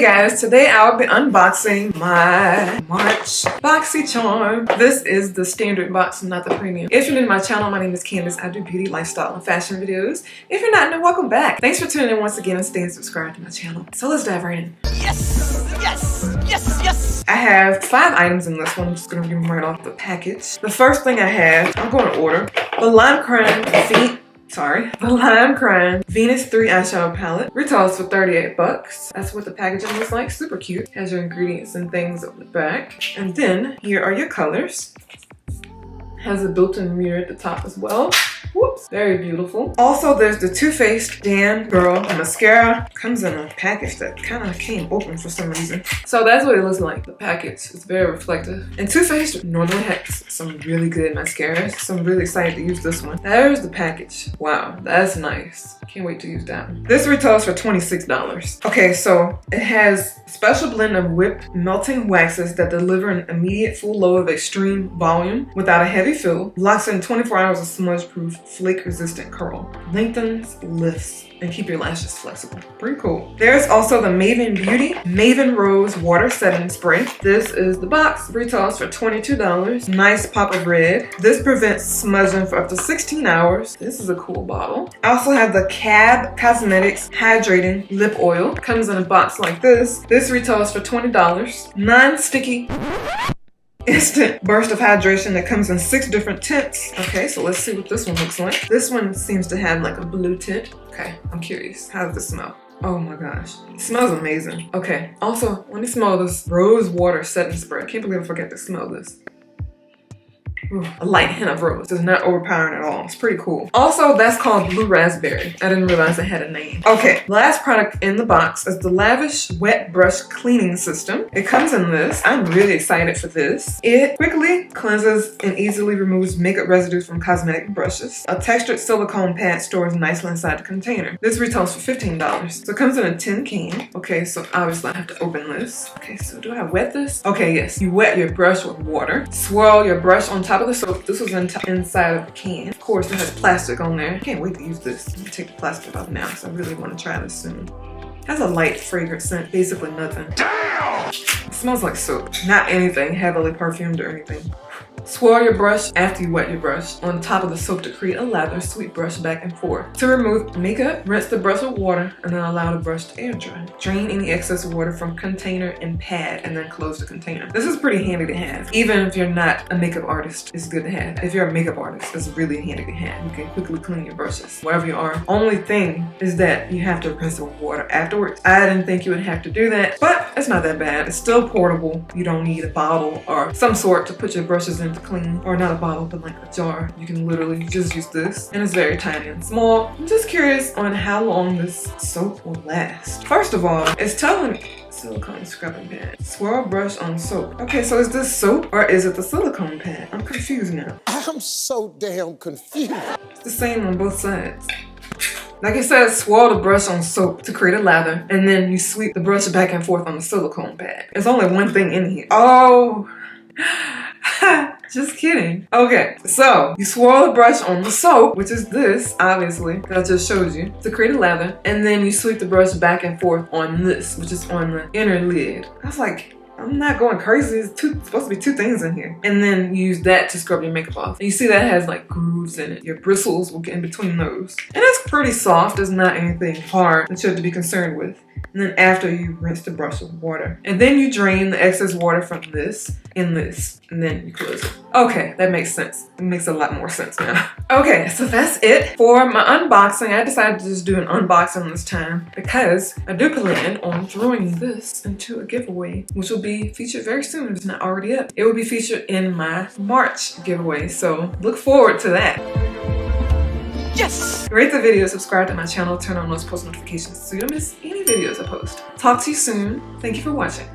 guys, today I'll be unboxing my March BoxyCharm. This is the standard box, not the premium. If you're new to my channel, my name is Candace. I do beauty, lifestyle, and fashion videos. If you're not new, welcome back. Thanks for tuning in once again and staying subscribed to my channel. So let's dive right in. Yes! Yes! Yes! Yes! I have 5 items in this one. I'm just gonna read them right off the package. The first thing I have, I'm going to order the Lime Crime Venus 3 eyeshadow palette. Retails for 38 bucks. That's what the packaging looks like. Super cute. Has your ingredients and things on the back. And then here are your colors. Has a built-in mirror at the top as well. Whoops, very beautiful. Also, there's the Too Faced Damn Girl mascara. Comes in a package that kind of came open for some reason. So that's what it looks like. The package is very reflective. And Too Faced normally has some really good mascaras, so I'm really excited to use this one. There's the package. Wow, that's nice. Can't wait to use that one. This retails for $26. Okay, so it has a special blend of whipped melting waxes that deliver an immediate full load of extreme volume without a heavy fill. Locks in 24 hours of smudge-proof, flake-resistant curl. Lengthens, lifts, and keep your lashes flexible. Pretty cool. There's also the Maven Beauty Maven Rose Water Setting Spray. This is the box. Retails for $22. Nice pop of red. This prevents smudging for up to 16 hours. This is a cool bottle. I also have the Cosmetics Hydrating Lip Oil. Comes in a box like this. This retails for $20. Non-sticky instant burst of hydration that comes in 6 different tints. Okay, so let's see what this one looks like. This one seems to have like a blue tint. Okay, I'm curious. How does this smell? Oh my gosh, it smells amazing. Okay, also, let me smell this rose water setting spray. I can't believe I forgot to smell this. Ooh, a light hint of rose. It's not overpowering at all. It's pretty cool. Also, that's called Blue Raspberry. I didn't realize it had a name. Okay, last product in the box is the Lavish Wet Brush Cleaning System. It comes in this. I'm really excited for this. It quickly cleanses and easily removes makeup residues from cosmetic brushes. A textured silicone pad stores nicely inside the container. This retails for $15. So it comes in a tin can. Okay, so obviously I have to open this. Okay, so do I wet this? Okay, yes. You wet your brush with water. Swirl your brush on top of the soap. This was inside of the can. Of course, it has plastic on there. Can't wait to use this. Let me take the plastic off now because I really want to try this soon. It has a light fragrant scent, basically nothing. Damn! It smells like soap. Not anything heavily perfumed or anything. Swirl your brush after you wet your brush on top of the soap to create a lather, sweet brush back and forth. To remove makeup, rinse the brush with water and then allow the brush to air dry. Drain any excess water from container and pad and then close the container. This is pretty handy to have. Even if you're not a makeup artist, it's good to have. If you're a makeup artist, it's really handy to have. You can quickly clean your brushes wherever you are. Only thing is that you have to rinse it with water afterwards. I didn't think you would have to do that, but it's not that bad. It's still portable. You don't need a bottle or some sort to put your brushes in to clean, or not a bottle but like a jar. You can literally just use this, and it's very tiny and small. I'm just curious on how long this soap will last. First of all, it's telling silicone scrubbing pad. Swirl brush on soap. Okay, so is this soap or is it the silicone pad? I'm confused now. I'm so damn confused. It's the same on both sides. Like it says, swirl the brush on soap to create a lather, and then you sweep the brush back and forth on the silicone pad. There's only one thing in here. Oh. Just kidding. Okay, so you swirl the brush on the soap, which is this, obviously, that I just showed you, to create a lather, and then you sweep the brush back and forth on this, which is on the inner lid. I was like, I'm not going crazy. It's supposed to be 2 things in here. And then you use that to scrub your makeup off. And you see that has like grooves in it. Your bristles will get in between those. And it's pretty soft. It's not anything hard that you have to be concerned with. And then after you rinse the brush with water. And then you drain the excess water from this and this. And then you close it. Okay, that makes sense. It makes a lot more sense now. Okay, so that's it for my unboxing. I decided to just do an unboxing this time because I do plan on throwing this into a giveaway, which will be featured very soon if it's not already up. It will be featured in my March giveaway, so look forward to that. Yes! Rate the video, subscribe to my channel, turn on those post notifications so you don't miss any videos I post. Talk to you soon. Thank you for watching.